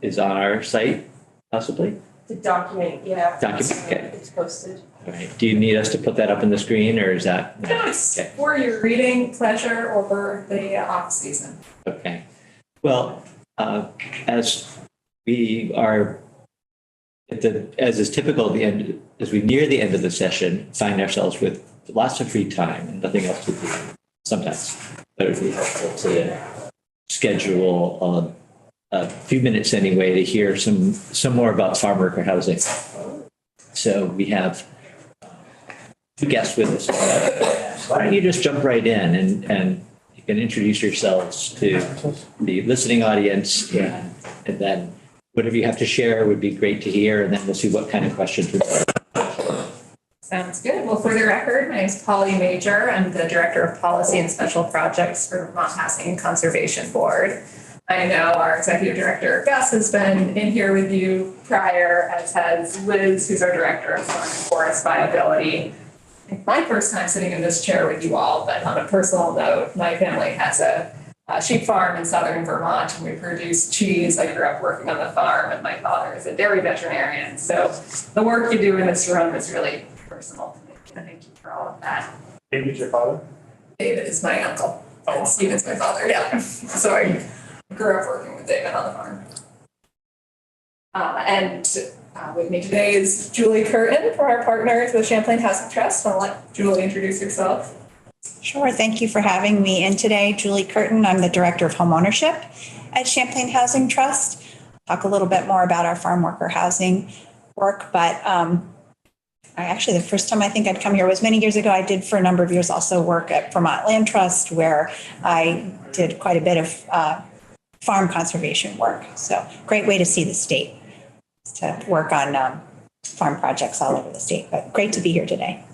is on our site, possibly? The document, yeah. Document, okay. It's posted. All right. Do you need us to put that up on the screen, or is that? No, it's Okay. for your reading pleasure over the off season. Okay. Well, as we are as is typical at the end, as we near the end of the session, find ourselves with lots of free time and nothing else to do. Sometimes, but it would be helpful to schedule a few minutes anyway to hear some more about farm worker housing. So we have two guests with us. Why don't you just jump right in and you can introduce yourselves to the listening audience, and then whatever you have to share would be great to hear, and then we'll see what kind of questions we have. Sounds good. Well, for the record, my name is Polly Major. I'm the Director of Policy and Special Projects for Vermont Housing and Conservation Board. I know our Executive Director, Gus, has been in here with you prior, as has Liz, who's our Director of Farm and Forest Viability. It's my first time sitting in this chair with you all, but on a personal note, my family has a sheep farm in southern Vermont, and we produce cheese. I grew up working on the farm, and my father is a dairy veterinarian. So the work you do in this room is really personal to me. And thank you for all of that. David's your father? David is my uncle, and Stephen's my father. Yeah. So I grew up working with David on the farm. With me today is Julie Curtin, for our partners with Champlain Housing Trust. I'll let Julie introduce herself. Sure. Thank you for having me in today. Julie Curtin. I'm the Director of Home Ownership at Champlain Housing Trust. Talk a little bit more about our farm worker housing work, but the first time I think I'd come here was many years ago. I did for a number of years also work at Vermont Land Trust, where I did quite a bit of farm conservation work. So great way to see the state, to work on farm projects all over the state, but great to be here today.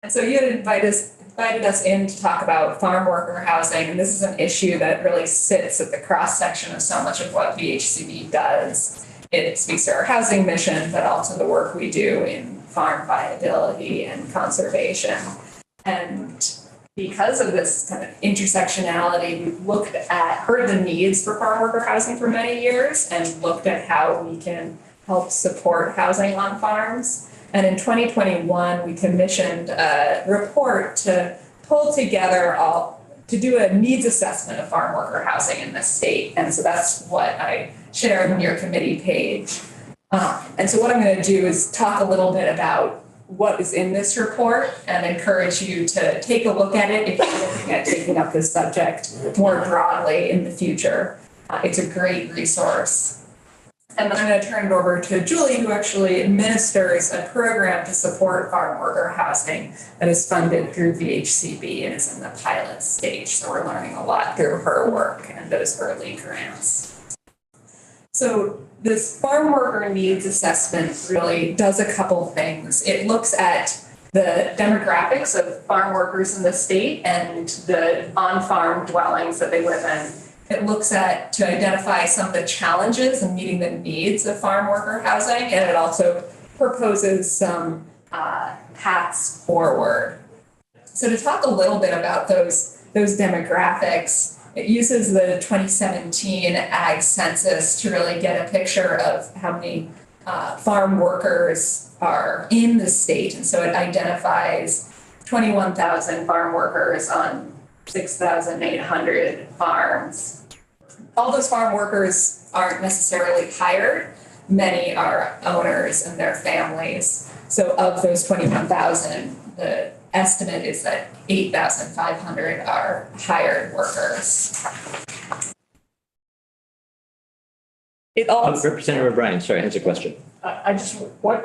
And so you had invited us in to talk about farm worker housing, and this is an issue that really sits at the cross section of so much of what VHCB does. It speaks to our housing mission, but also the work we do in farm viability and conservation. And because of this kind of intersectionality, we've heard the needs for farm worker housing for many years and looked at how we can help support housing on farms. And in 2021, we commissioned a report to pull together to do a needs assessment of farm worker housing in the state. And so that's what I shared on your committee page. And so what I'm going to do is talk a little bit about what is in this report and encourage you to take a look at it if you're looking at taking up this subject more broadly in the future. It's a great resource. And then I'm going to turn it over to Julie, who actually administers a program to support farm worker housing that is funded through VHCB and is in the pilot stage. So we're learning a lot through her work and those early grants. So this farm worker needs assessment really does a couple things. It looks at the demographics of farm workers in the state and the on-farm dwellings that they live in. It looks to identify some of the challenges in meeting the needs of farm worker housing, and it also proposes some paths forward. So to talk a little bit about those demographics, it uses the 2017 Ag Census to really get a picture of how many farm workers are in the state. And so it identifies 21,000 farm workers on 6,800 farms. All those farm workers aren't necessarily hired. Many are owners and their families. So of those 21,000, the estimate is that 8,500 are hired workers. It also Representative O'Brien, sorry, has a question. I just, what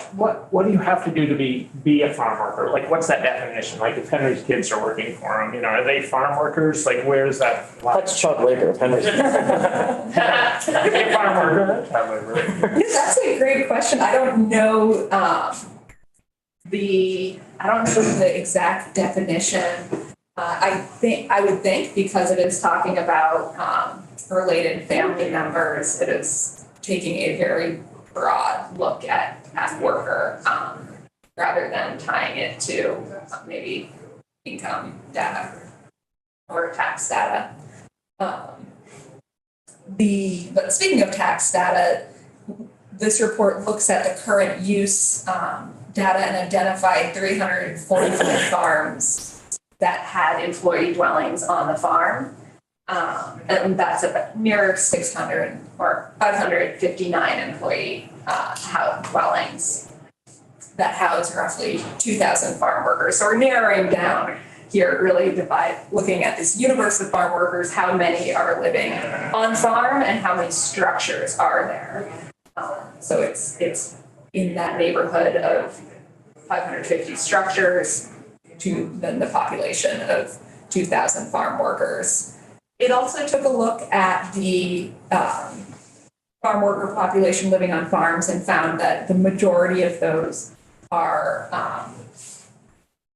do you have to do to be a farm worker? Like, what's that definition? Like, if Henry's kids are working for him, are they farm workers? Like, where's that? That's child labor. Henry's. Be a farm worker, that's child labor. That's a great question. I don't know the exact definition. I would think because it is talking about related family members, it is taking a very broad look at worker rather than tying it to maybe income data or tax data. But speaking of tax data, this report looks at the current use data and identified 345 farms that had employee dwellings on the farm. And that's about near 600 or 559 employee house dwellings that house roughly 2,000 farm workers. So we're narrowing down here, really looking at this universe of farm workers, how many are living on farm and how many structures are there. So it's in that neighborhood of 550 structures to then the population of 2,000 farm workers. It also took a look at the farm worker population living on farms and found that the majority of those are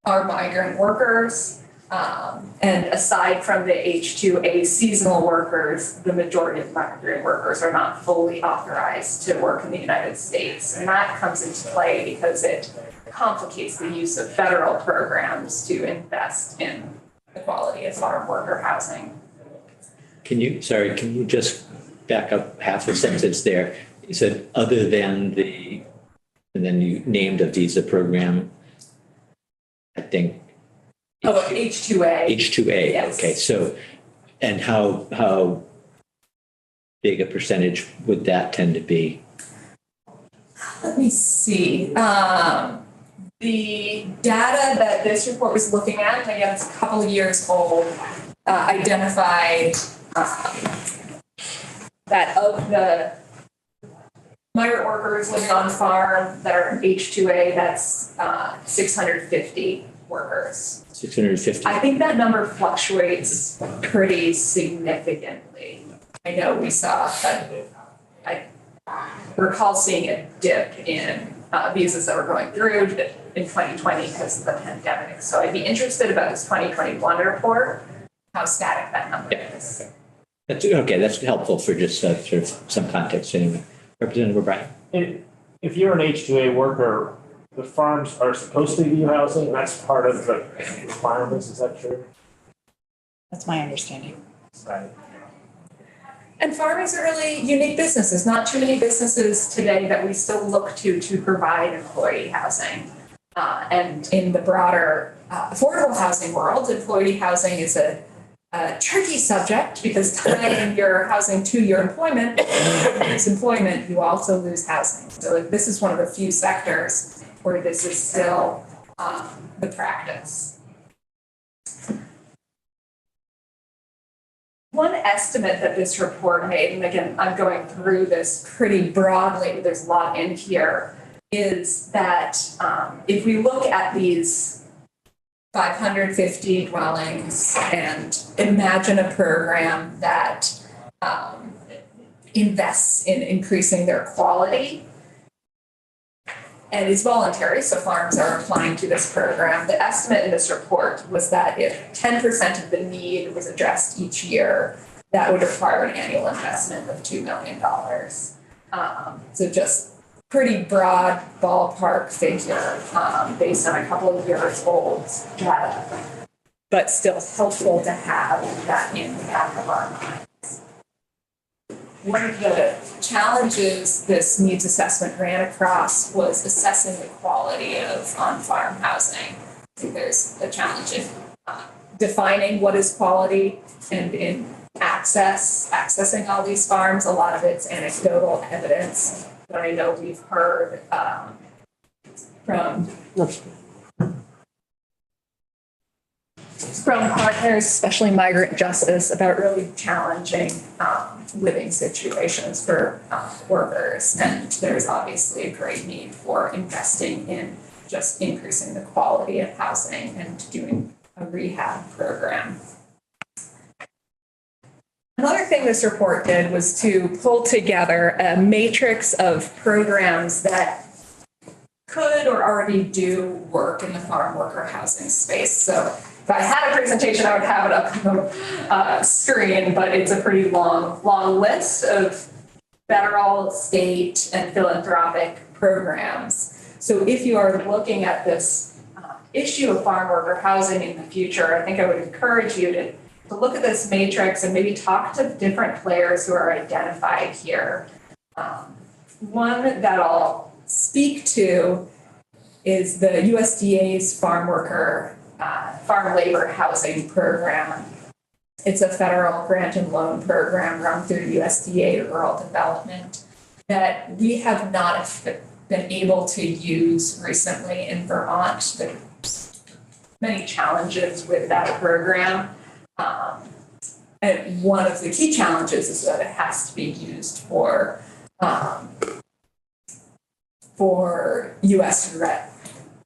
migrant workers. And aside from the H-2A seasonal workers, the majority of migrant workers are not fully authorized to work in the United States. And that comes into play because it complicates the use of federal programs to invest in the quality of farm worker housing. Can you just back up half a sentence there? You said other than and then you named a visa program, I think. Oh, H-2A. H-2A, Yes. okay, so, and how big a percentage would that tend to be? Let me see. The data that this report was looking at, again, it's a couple of years old, identified that of the migrant workers living on farm that are H-2A, that's 650 workers. 650? I think that number fluctuates pretty significantly. I know we saw, I recall seeing a dip in visas that were going through in 2020 because of the pandemic. So I'd be interested about this 2021 report, how static that number is. That's helpful for just sort of some context anyway. Representative O'Brien. If you're an H-2A worker, the farms are supposed to give you housing, that's part of the requirements, is that true? That's my understanding. Right. And farming is a really unique business. There's not too many businesses today that we still look to provide employee housing. And in the broader affordable housing world, employee housing is a tricky subject because tying your housing to your employment, lose employment, you also lose housing. So this is one of the few sectors where this is still the practice. One estimate that this report made, and again, I'm going through this pretty broadly, there's a lot in here, is that if we look at these 550 dwellings and imagine a program that invests in increasing their quality and is voluntary, so farms are applying to this program. The estimate in this report was that if 10% of the need was addressed each year, that would require an annual investment of $2 million. So just pretty broad ballpark figure based on a couple of years old data, but still helpful to have that in the back of our minds. One of the challenges this needs assessment ran across was assessing the quality of on-farm housing. I think there's a challenge in defining what is quality and in accessing all these farms. A lot of it's anecdotal evidence, but I know we've heard from partners, especially migrant justice, about really challenging living situations for workers. And there's obviously a great need for investing in just increasing the quality of housing and doing a rehab program. Another thing this report did was to pull together a matrix of programs that could or already do work in the farm worker housing space. So if I had a presentation, I would have it up on the screen, but it's a pretty long list of federal, state, and philanthropic programs. So if you are looking at this issue of farm worker housing in the future, I think I would encourage you to to look at this matrix and maybe talk to different players who are identified here. One that I'll speak to is the USDA's farm labor housing program. It's a federal grant and loan program run through USDA Rural Development that we have not been able to use recently in Vermont. There's many challenges with that program. And one of the key challenges is that it has to be used for U.S.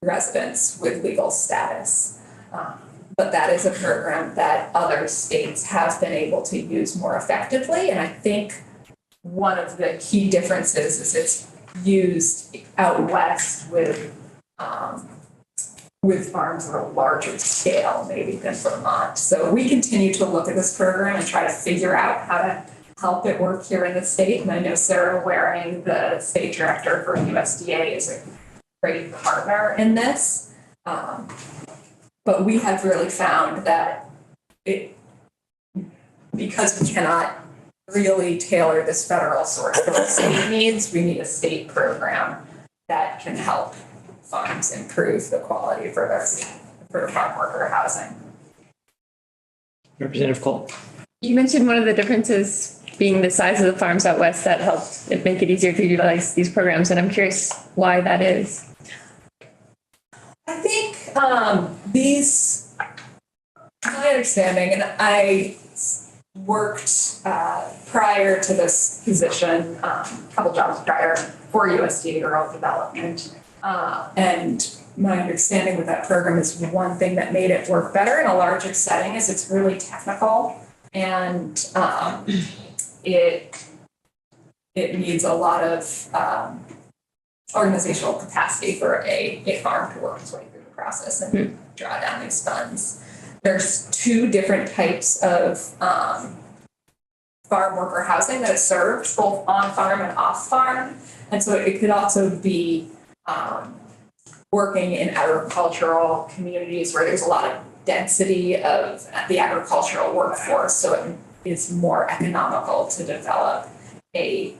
residents with legal status. But that is a program that other states have been able to use more effectively. And I think one of the key differences is it's used out west with farms of a larger scale maybe than Vermont. So we continue to look at this program and try to figure out how to help it work here in the state. And I know Sarah Waring, the state director for USDA, is a great partner in this. But we have really found that because we cannot really tailor this federal source for state needs, we need a state program that can help farms improve the quality for farm worker housing. Representative Cole. You mentioned one of the differences being the size of the farms out west that helped it make it easier to utilize these programs, and I'm curious why that is. I think my understanding, and I worked prior to this position, a couple jobs prior for USDA Rural Development. And my understanding with that program is one thing that made it work better in a larger setting is it's really technical, and it needs a lot of organizational capacity for a farm to work its way through the process and draw down these funds. There's two different types of farm worker housing that is served, both on farm and off farm. And so it could also be working in agricultural communities where there's a lot of density of the agricultural workforce. So it is more economical to develop a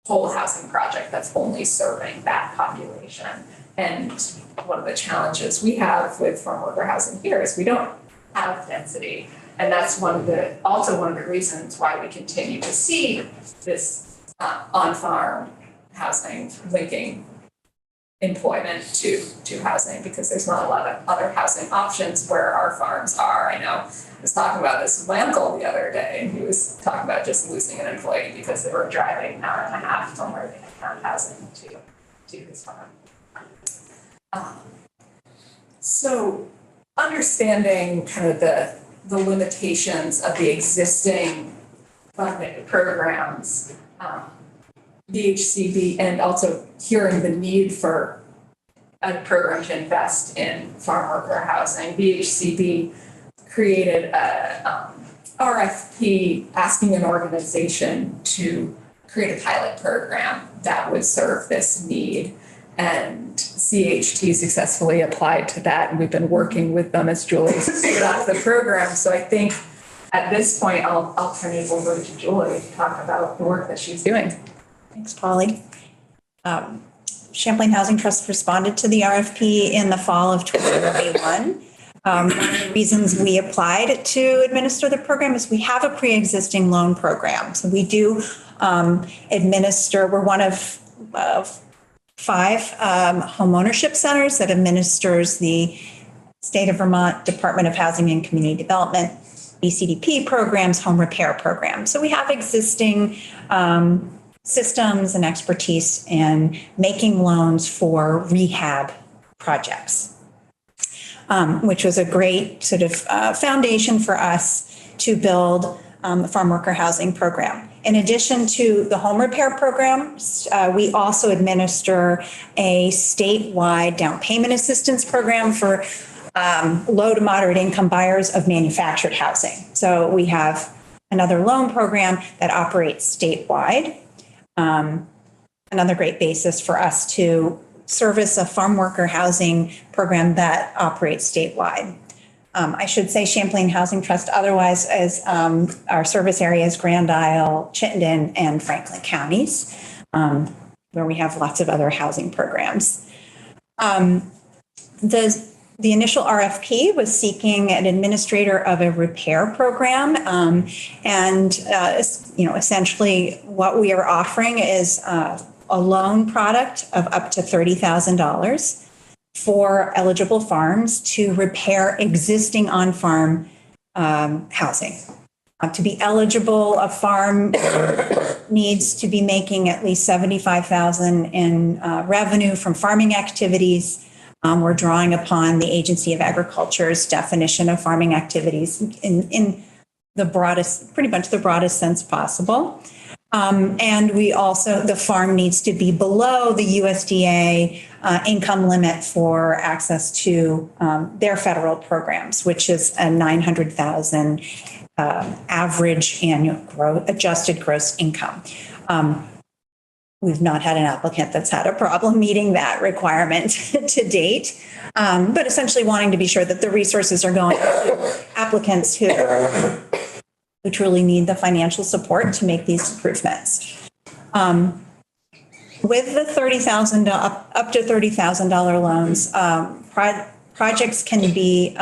whole housing project that's only serving that population. And one of the challenges we have with farm worker housing here is we don't have density. And that's also one of the reasons why we continue to see this on-farm housing linking employment to housing, because there's not a lot of other housing options where our farms are. I know I was talking about this with my uncle the other day, and he was talking about just losing an employee because they were driving an hour and a half from where they had found housing to his farm. So understanding kind of the limitations of the existing funded programs, VHCB, and also hearing the need for a program to invest in farm worker housing, VHCB created a RFP asking an organization to create a pilot program that would serve this need. And CHT successfully applied to that, and we've been working with them as Julie stood up the program. So I think at this point, I'll turn it over to Julie to talk about the work that she's doing. Thanks, Polly. Champlain Housing Trust responded to the RFP in the fall of 2021. One of the reasons we applied to administer the program is we have a pre-existing loan program. So we do administer, we're one of 5 homeownership centers that administers the State of Vermont Department of Housing and Community Development, BCDP programs, home repair programs. So we have existing systems and expertise in making loans for rehab projects, which was a great sort of foundation for us to build a farm worker housing program. In addition to the home repair programs, we also administer a statewide down payment assistance program for low to moderate income buyers of manufactured housing. So we have another loan program that operates statewide. Another great basis for us to service a farm worker housing program that operates statewide. I should say Champlain Housing Trust, otherwise as our service areas, Grand Isle, Chittenden, and Franklin counties, where we have lots of other housing programs. The initial RFP was seeking an administrator of a repair program. Essentially what we are offering is a loan product of up to $30,000 for eligible farms to repair existing on-farm housing. To be eligible, a farm needs to be making at least $75,000 in revenue from farming activities. We're drawing upon the Agency of Agriculture's definition of farming activities in the broadest, pretty much the broadest sense possible. And we also, the farm needs to be below the USDA income limit for access to their federal programs, which is a $900,000 average annual adjusted gross income. We've not had an applicant that's had a problem meeting that requirement to date, but essentially wanting to be sure that the resources are going to applicants who truly need the financial support to make these improvements. With the $30,000 up to $30,000 loans, projects can be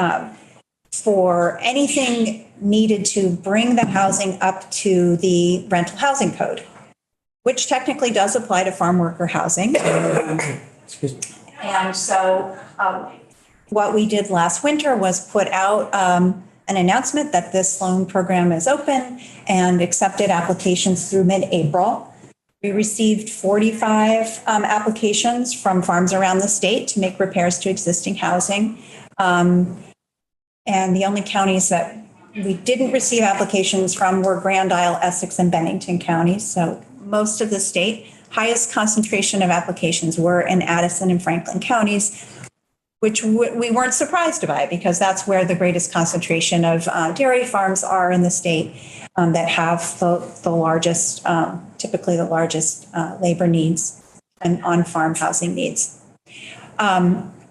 for anything needed to bring the housing up to the rental housing code, which technically does apply to farm worker housing. And so what we did last winter was put out an announcement that this loan program is open and accepted applications through mid-April. We received 45 applications from farms around the state to make repairs to existing housing. And the only counties that we didn't receive applications from were Grand Isle, Essex, and Bennington counties. So most of the state, highest concentration of applications were in Addison and Franklin counties, which we weren't surprised by because that's where the greatest concentration of dairy farms are in the state that have the largest, typically the largest labor needs and on-farm housing needs.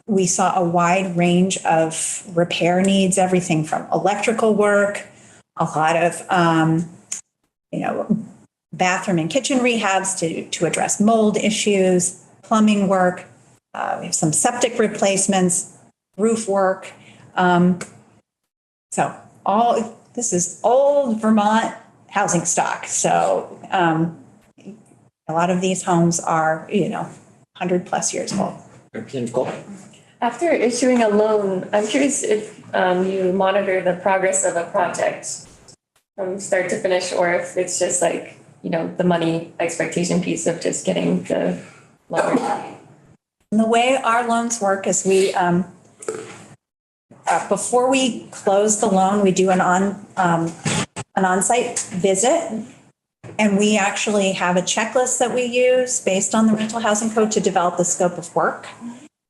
We saw a wide range of repair needs, everything from electrical work, a lot of, bathroom and kitchen rehabs to address mold issues, plumbing work. We have some septic replacements, roof work. So this is old Vermont housing stock. So a lot of these homes are, 100 plus years old. Representative Cole? After issuing a loan, I'm curious if you monitor the progress of a project from start to finish, or if it's just like, the money expectation piece of just getting the loan. And the way our loans work is we, before we close the loan, we do an on-site visit. And we actually have a checklist that we use based on the rental housing code to develop the scope of work.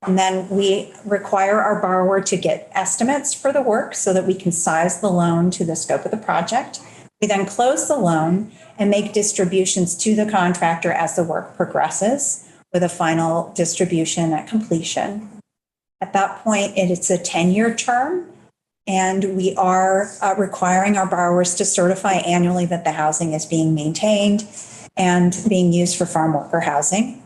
And then we require our borrower to get estimates for the work so that we can size the loan to the scope of the project. We then close the loan and make distributions to the contractor as the work progresses, with a final distribution at completion. At that point, it's a 10-year term, and we are requiring our borrowers to certify annually that the housing is being maintained and being used for farm worker housing.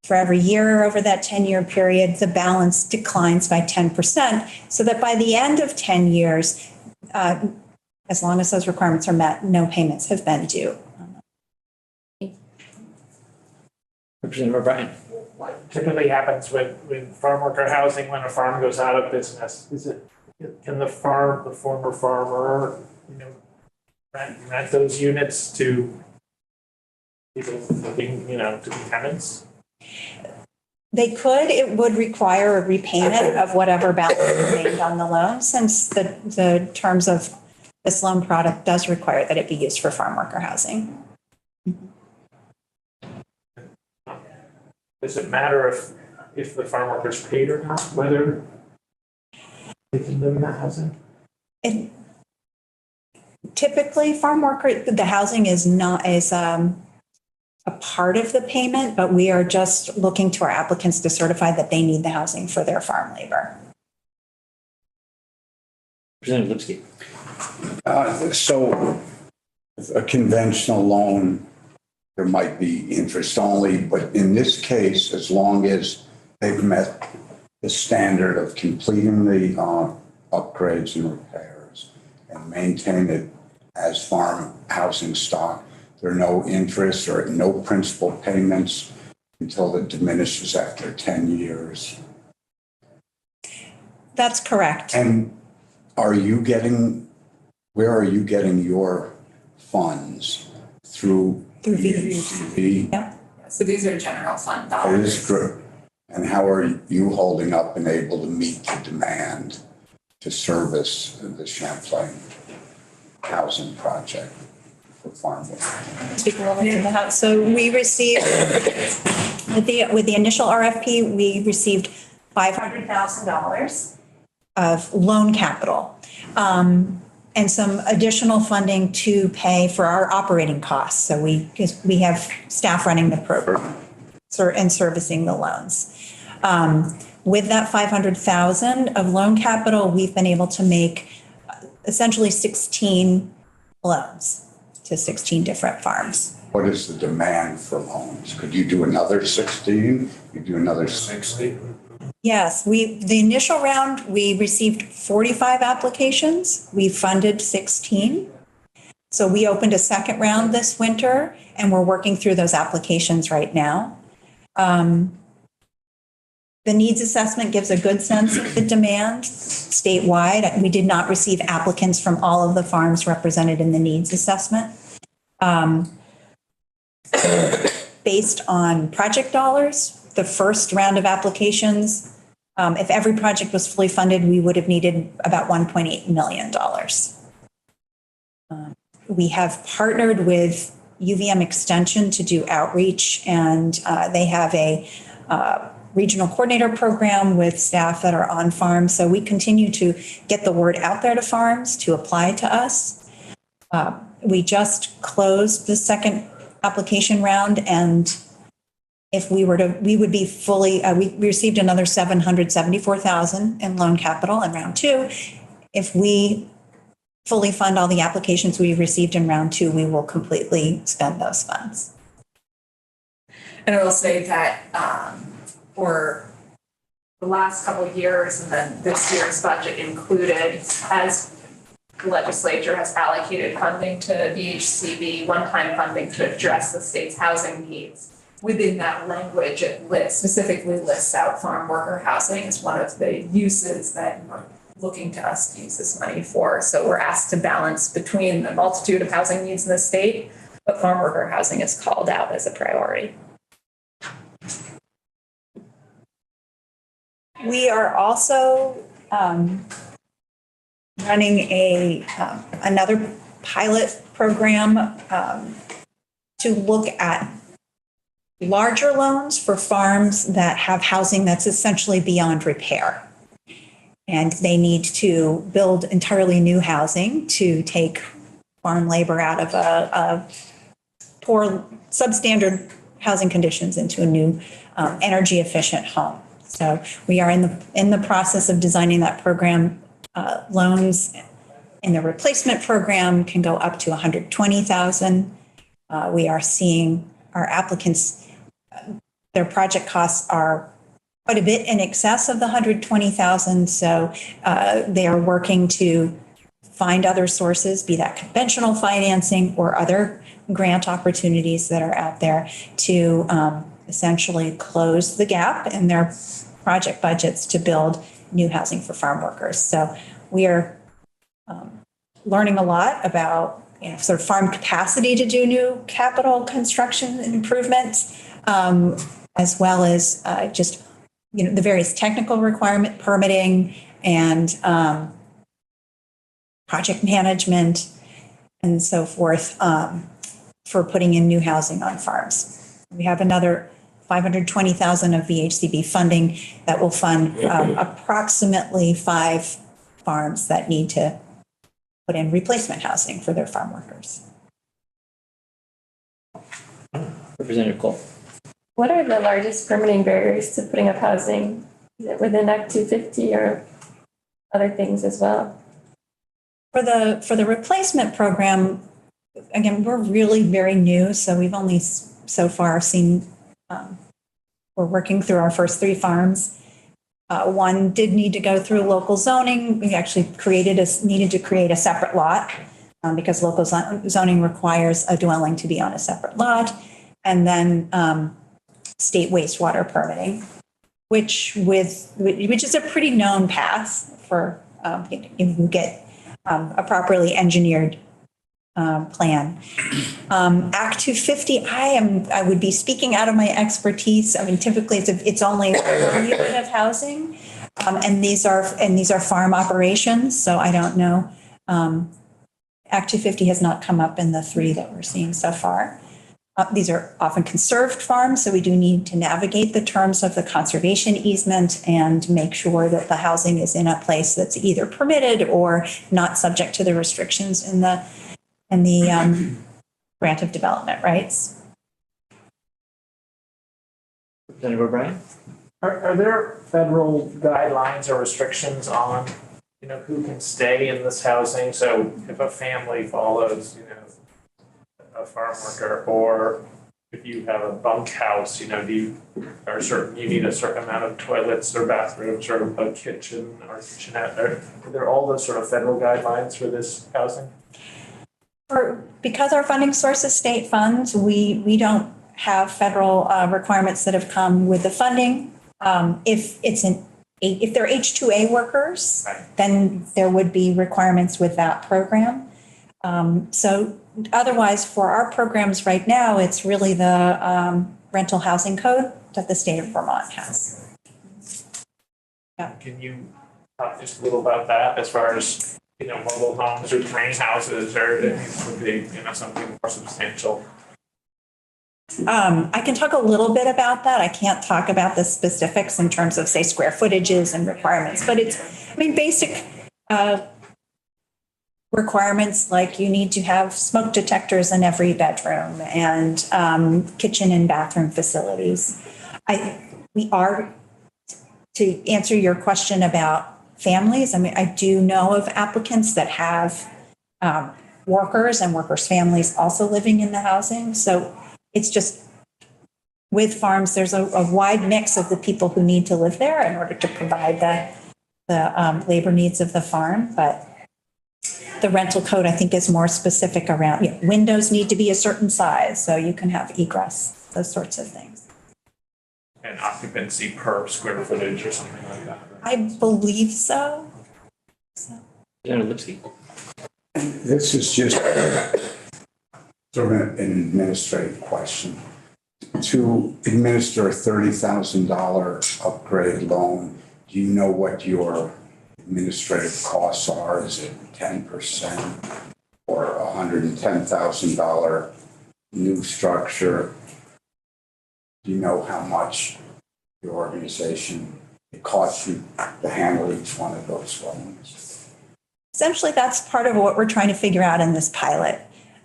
For every year over that 10-year period, the balance declines by 10%, so that by the end of 10 years, as long as those requirements are met, no payments have been due. Representative O'Brien? What typically happens with farm worker housing when a farm goes out of business? Can the former farmer, rent those units to people looking, to be tenants? They could. It would require a repayment of whatever balance remained on the loan, since the terms of this loan product does require that it be used for farm worker housing. Does it matter if the farm worker's paid or not, whether they can live in that housing? Typically, farm worker, the housing is a part of the payment, but we are just looking to our applicants to certify that they need the housing for their farm labor. Representative Lipsky. So a conventional loan, there might be interest only, but in this case, as long as they've met the standard of completing the upgrades and repairs and maintain it as farm housing stock, there are no interest or no principal payments until it diminishes after 10 years. That's correct. And where are you getting your funds? Through Through VHCV? Yep. So these are general fund It dollars. is true. And how are you holding up and able to meet the demand to service the Champlain housing project for farm work? Speak a little bit to the house. So we received, with the initial RFP, we received $500,000 of loan capital. And some additional funding to pay for our operating costs. So because we have staff running the program and servicing the loans. With that 500,000 of loan capital, we've been able to make essentially 16 loans to 16 different farms. What is the demand for loans? Could you do another 16? You do another 60? Yes, the initial round, we received 45 applications. We funded 16. So we opened a second round this winter and we're working through those applications right now. The needs assessment gives a good sense of the demand statewide. We did not receive applicants from all of the farms represented in the needs assessment. Based on project dollars, the first round of applications, if every project was fully funded, we would have needed about $1.8 million. We have partnered with UVM Extension to do outreach, and they have a regional coordinator program with staff that are on farms. So we continue to get the word out there to farms to apply to us. We just closed the second application round, and if we would be fully, we received another $774,000 in loan capital in round two. If we fully fund all the applications we received in round two, we will completely spend those funds. And I will say that for the last couple of years and then this year's budget included, as the legislature has allocated funding to VHCV, one-time funding to address the state's housing needs. Within that language, it specifically lists out farm worker housing as one of the uses that we're looking to us to use this money for. So we're asked to balance between the multitude of housing needs in the state, but farm worker housing is called out as a priority. We are also running another pilot program to look at larger loans for farms that have housing that's essentially beyond repair. And they need to build entirely new housing to take farm labor out of a poor, substandard housing conditions into a new energy efficient home. So we are in the process of designing that program. Loans in the replacement program can go up to $120,000. We are seeing our applicants, their project costs are quite a bit in excess of the $120,000. So they are working to find other sources, be that conventional financing or other grant opportunities that are out there to essentially close the gap in their project budgets to build new housing for farm workers. So we are learning a lot about sort of farm capacity to do new capital construction and improvements, as well as just the various technical requirement permitting and project management and so forth for putting in new housing on farms. We have another $520,000 of VHCB funding that will fund approximately 5 farms that need to put in replacement housing for their farm workers. Representative Cole. What are the largest permitting barriers to putting up housing? Is it within Act 250 or other things as well? For the replacement program, again, we're really very new, so we've only so far seen, we're working through our first 3 farms. One did need to go through local zoning. We actually needed to create a separate lot because local zoning requires a dwelling to be on a separate lot. And then state wastewater permitting, which is a pretty known path for if you get a properly engineered plan. Act 250, I would be speaking out of my expertise. I mean, typically it's only a unit of housing, and these are farm operations. So I don't know. Act 250 has not come up in the 3 that we're seeing so far. These are often conserved farms, so we do need to navigate the terms of the conservation easement and make sure that the housing is in a place that's either permitted or not subject to the restrictions in the grant of development rights. Representative O'Brien? Are there federal guidelines or restrictions on, who can stay in this housing? So if a family follows, a farm worker, or if you have a bunkhouse, you need a certain amount of toilets or bathrooms or a kitchen or kitchenette? Are there all those sort of federal guidelines for this housing? Because our funding source is state funds, we don't have federal requirements that have come with the funding. If they're H-2A workers, Right. then there would be requirements with that program. So otherwise, for our programs right now, it's really the rental housing code that the state of Vermont has. Can you talk just a little about that as far as, mobile homes or tiny houses, or it needs to be, something more substantial? I can talk a little bit about that. I can't talk about the specifics in terms of, say, square footages and requirements, but basic requirements like you need to have smoke detectors in every bedroom and kitchen and bathroom facilities. To answer your question about families, I do know of applicants that have workers and workers' families also living in the housing. So it's just with farms, there's a wide mix of the people who need to live there in order to provide the labor needs of the farm. But the rental code, I think, is more specific around, windows need to be a certain size so you can have egress, those sorts of things. And occupancy per square footage or something like that? I believe so. Representative Lipsky? This is just sort of an administrative question. To administer a $30,000 upgrade loan, do you know what your administrative costs are? Is it 10% or $110,000 new structure? Do you know how much your organization, it costs you to handle each one of those loans? Essentially, that's part of what we're trying to figure out in this pilot.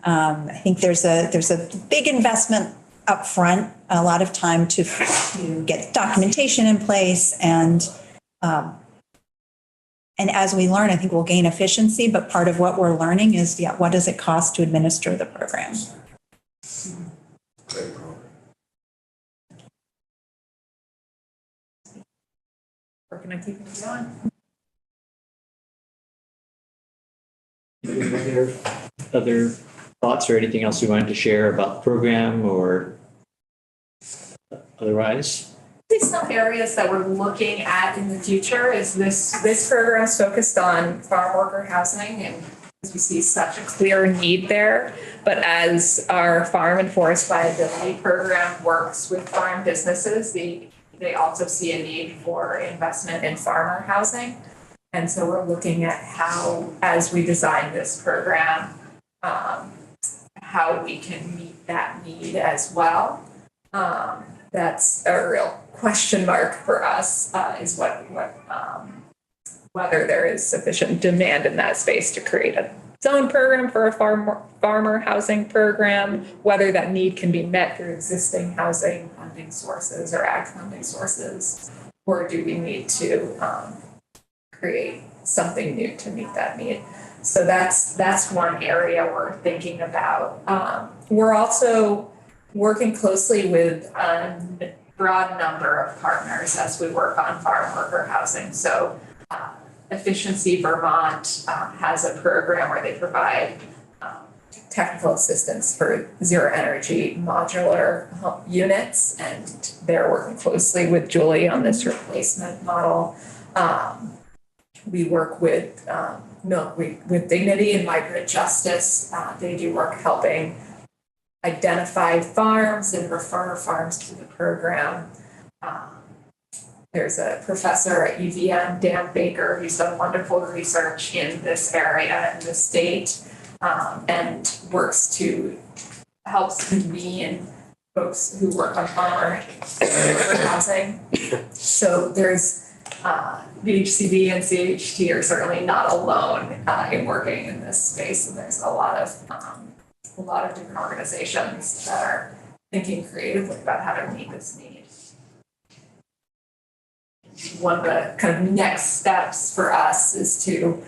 I think there's a big investment up front, a lot of time to get documentation in place, and as we learn, I think we'll gain efficiency. But part of what we're learning is, what does it cost to administer the program? Great program. We're going to keep it going. Any other thoughts or anything else you wanted to share about the program or otherwise? Some areas that we're looking at in the future is this program is focused on farm worker housing, and we see such a clear need there. But as our farm and forest viability program works with farm businesses, they also see a need for investment in farmer housing. And so we're looking at how, as we design this program, how we can meet that need as well. That's a real question mark for us, is whether there is sufficient demand in that space to create a zone program for a farmer housing program, whether that need can be met through existing housing funding sources or ag funding sources, or do we need to create something new to meet that need. So that's one area we're thinking about. We're also working closely with a broad number of partners as we work on farm worker housing. So Efficiency Vermont has a program where they provide technical assistance for zero energy modular units, and they're working closely with Julie on this replacement model. We work with with Dignity and Migrant Justice. They do work helping identify farms and refer farms to the program. There's a professor at UVM, Dan Baker, who's done wonderful research in this area in the state, and works to help convene folks who work on farmer housing. So there's VHCB and CHT are certainly not alone in working in this space, and there's a lot of different organizations that are thinking creatively about how to meet this need. One of the kind of next steps for us is to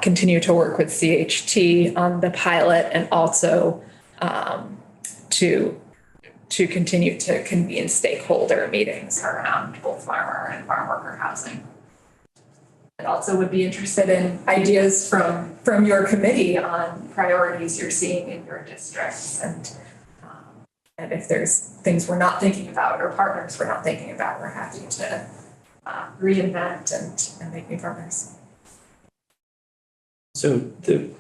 continue to work with CHT on the pilot, and also to continue to convene stakeholder meetings around both farmer and farm worker housing. I also would be interested in ideas from your committee on priorities you're seeing in your districts, and if there's things we're not thinking about or partners we're not thinking about, we're happy to reinvent and make new partners. So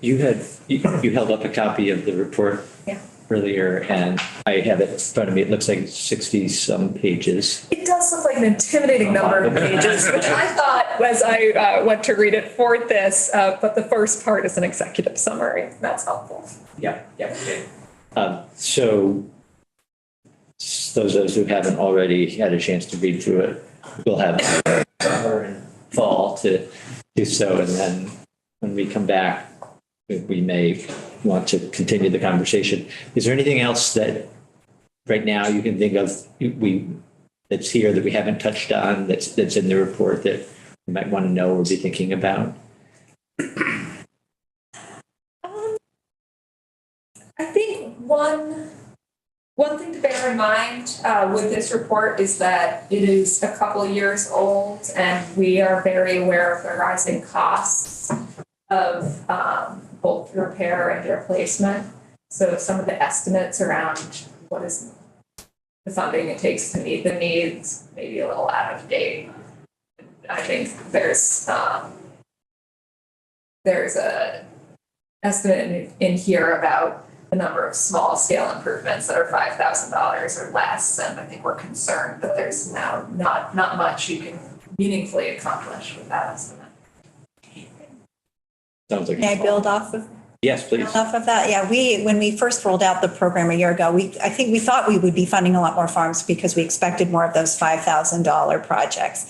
you held up a copy of the report earlier, and I have it in front of me. It looks like 60-some pages. It does look like an intimidating number of pages, which I thought as I went to read it for this, but the first part is an executive summary. That's helpful. Yeah. So those of us who haven't already had a chance to read through it will have summer and fall to do so, and then when we come back, we may want to continue the conversation. Is there anything else that right now you can think of that's here that we haven't touched on, that's in the report that we might want to know or be thinking about? I think one thing to bear in mind with this report is that it is a couple of years old, and we are very aware of the rising costs of both repair and replacement. So some of the estimates around what is the funding it takes to meet the needs may be a little out of date. I think there's a estimate in here about the number of small scale improvements that are $5,000 or less, and I think we're concerned that there's now not much you can meaningfully accomplish with that estimate. Sounds like. May I build off of? Yes, please. Off of that, yeah, when we first rolled out the program a year ago, I think we thought we would be funding a lot more farms because we expected more of those $5,000 projects.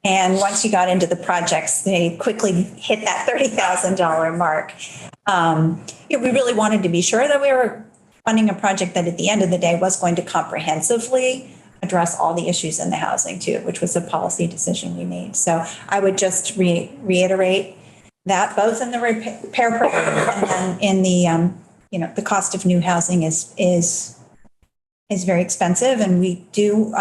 And once you got into the projects, they quickly hit that $30,000 mark. We really wanted to be sure that we were funding a project that at the end of the day was going to comprehensively address all the issues in the housing too, which was a policy decision we made. So I would just reiterate that both in the repair program and in the, the cost of new housing is very expensive. And we do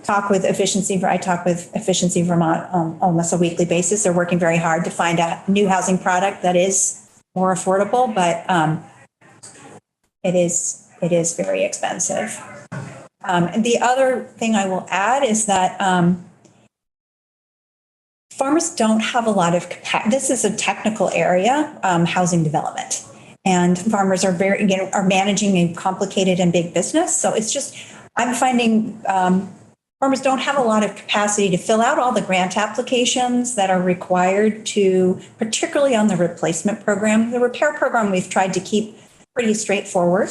talk with I talk with Efficiency Vermont on almost a weekly basis. They're working very hard to find a new housing product that is more affordable, but it is very expensive. And the other thing I will add is that farmers don't have a lot of capacity. This is a technical area, housing development, and farmers are are managing a complicated and big business. So it's just, I'm finding farmers don't have a lot of capacity to fill out all the grant applications that are required to, particularly on the replacement program. The repair program we've tried to keep pretty straightforward,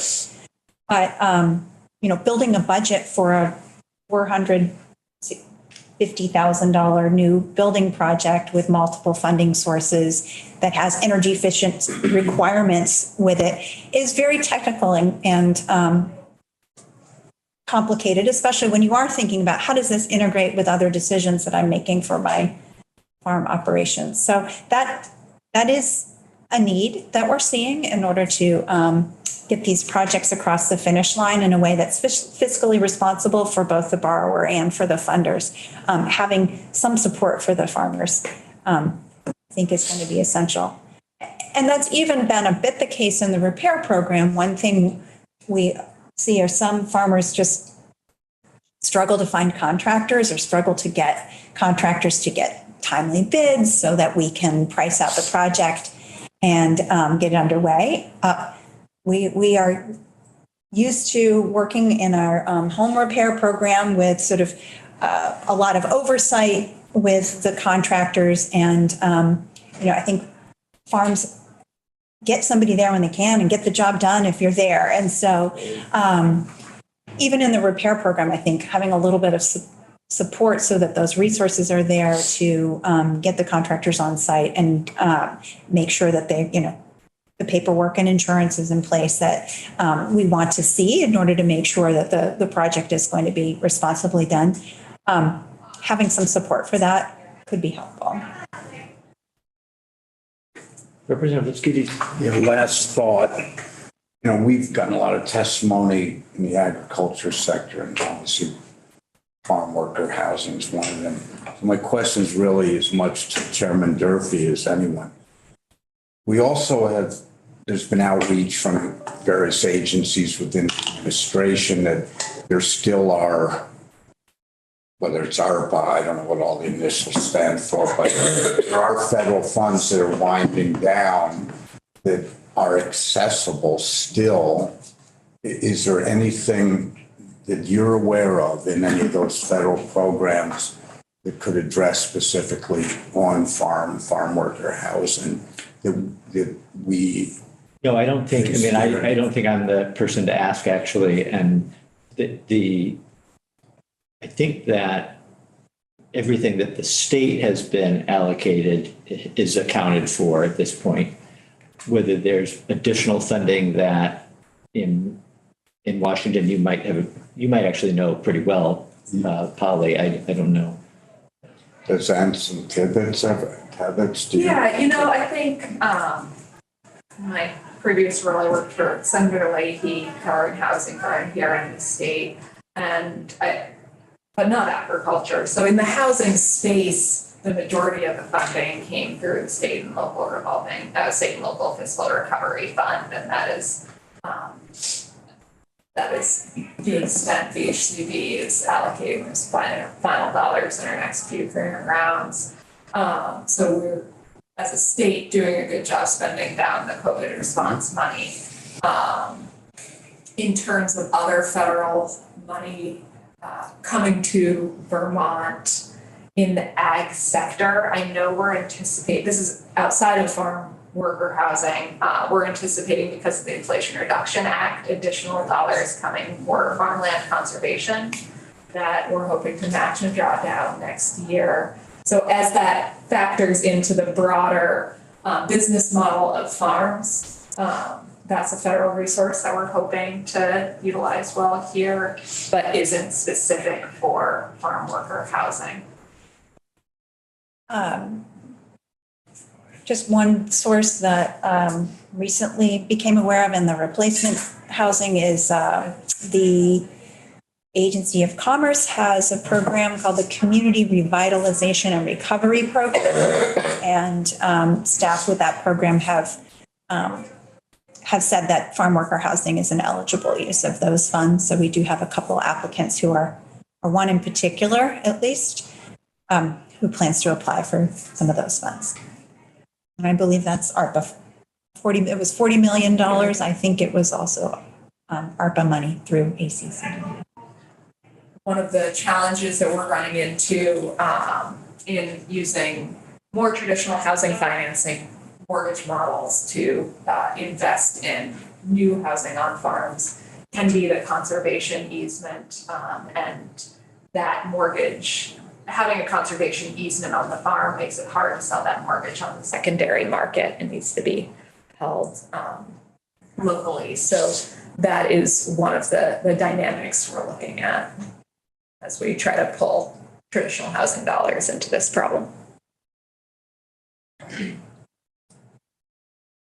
but building a budget for a $450,000 new building project with multiple funding sources that has energy efficient requirements with it is very technical and complicated, especially when you are thinking about how does this integrate with other decisions that I'm making for my farm operations. So that that is a need that we're seeing in order to get these projects across the finish line in a way that's fiscally responsible for both the borrower and for the funders. Having some support for the farmers, I think is going to be essential. And that's even been a bit the case in the repair program. One thing we see are some farmers just struggle to find contractors or struggle to get contractors to get timely bids so that we can price out the project and get it underway. We are used to working in our home repair program with sort of a lot of oversight with the contractors. And, I think farms get somebody there when they can and get the job done if you're there. And so even in the repair program, I think having a little bit of support so that those resources are there to get the contractors on site and make sure that they, the paperwork and insurance is in place that we want to see in order to make sure that the project is going to be responsibly done. Having some support for that could be helpful. Representative Skiddy. Last thought, we've gotten a lot of testimony in the agriculture sector, and obviously farm worker housing is one of them. So my question is really as much to Chairman Durfee as anyone. We also there's been outreach from various agencies within the administration that there still are, whether it's ARPA, I don't know what all the initials stand for, but there are federal funds that are winding down that are accessible still. Is there anything that you're aware of in any of those federal programs that could address specifically on farm worker housing that we? No, I don't think, I don't think I'm the person to ask actually. And I think that everything that the state has been allocated is accounted for at this point. Whether there's additional funding that in Washington you might actually know pretty well, Polly. I don't know. Does Anson Tibbetts do? Yeah, I think my previous role, I worked for Senator Leahy covering housing for NPR in the state, but not agriculture. So in the housing space, the majority of the funding came through the state and local fiscal recovery fund, and that is being spent. VHCB is allocating those final dollars in our next few current rounds. So we're, as a state, doing a good job spending down the COVID response money. In terms of other federal money coming to Vermont in the ag sector, I know we're anticipating, this is outside of farm worker housing, we're anticipating because of the Inflation Reduction Act, additional dollars coming for farmland conservation that we're hoping to match and draw down next year. So as that factors into the broader business model of farms, that's a federal resource that we're hoping to utilize well here, but isn't specific for farm worker housing. Just one source that recently became aware of in the replacement housing is the Agency of Commerce has a program called the Community Revitalization and Recovery Program. And staff with that program have said that farm worker housing is an eligible use of those funds. So we do have a couple applicants who are, or one in particular at least, who plans to apply for some of those funds. And I believe that's ARPA. It was $40 million. I think it was also ARPA money through ACC. One of the challenges that we're running into in using more traditional housing financing mortgage models to invest in new housing on farms can be the conservation easement and that mortgage. Having a conservation easement on the farm makes it hard to sell that mortgage on the secondary market. It needs to be held locally. So that is one of the dynamics we're looking at as we try to pull traditional housing dollars into this problem.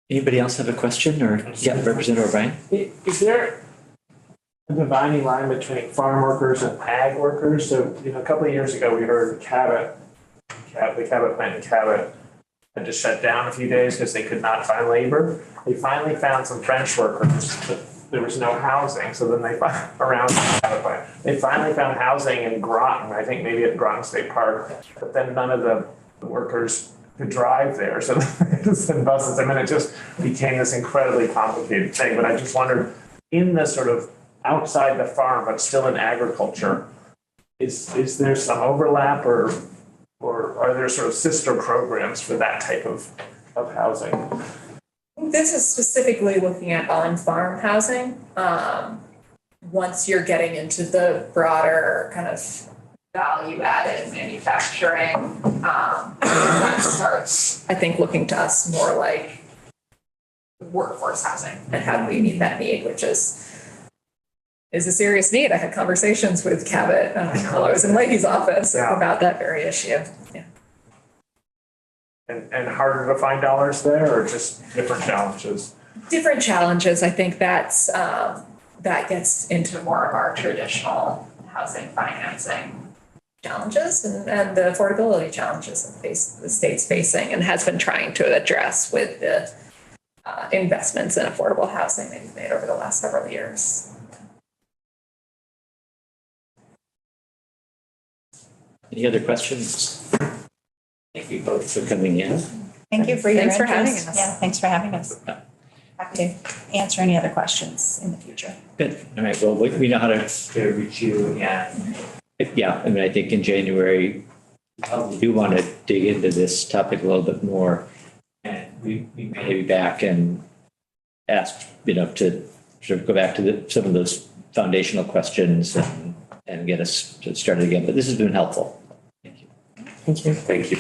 Anybody else have a question or, yeah, Representative O'Brien? Is there a dividing line between farm workers and ag workers? So, a couple of years ago, we heard the Cabot plant in Cabot had to shut down a few days because they could not find labor. They finally found some French workers, but there was no housing. So then they around the Cabot plant. They finally found housing in Groton, I think maybe at Groton State Park, but then none of the workers could drive there. So they just sent buses. I mean, it just became this incredibly complicated thing. But I just wondered, in the sort of outside the farm, but still in agriculture, is there some overlap or are there sort of sister programs for that type of housing? This is specifically looking at on-farm housing. Once you're getting into the broader kind of value-added manufacturing, that starts, I think, looking to us more like workforce housing and how do we meet that need, which is a serious need. I had conversations with Cabot while I was in Leahy's office about that very issue. Yeah. And harder to find dollars there or just different challenges? Different challenges. I think that gets into more of our traditional housing financing challenges and the affordability challenges that the state's facing and has been trying to address with the investments in affordable housing that we've made over the last several years. Any other questions? Thank you both for coming in. Thank you for your Thanks for interest. having us. Yeah, thanks for having us. Happy to answer any other questions in the future. Good. All right. Well, we know how to reach you. And yeah, I mean, I think in January, we do want to dig into this topic a little bit more. And we may be back and ask, to sort of go back to some of those foundational questions and get us started again. But this has been helpful. Thank you. Thank you.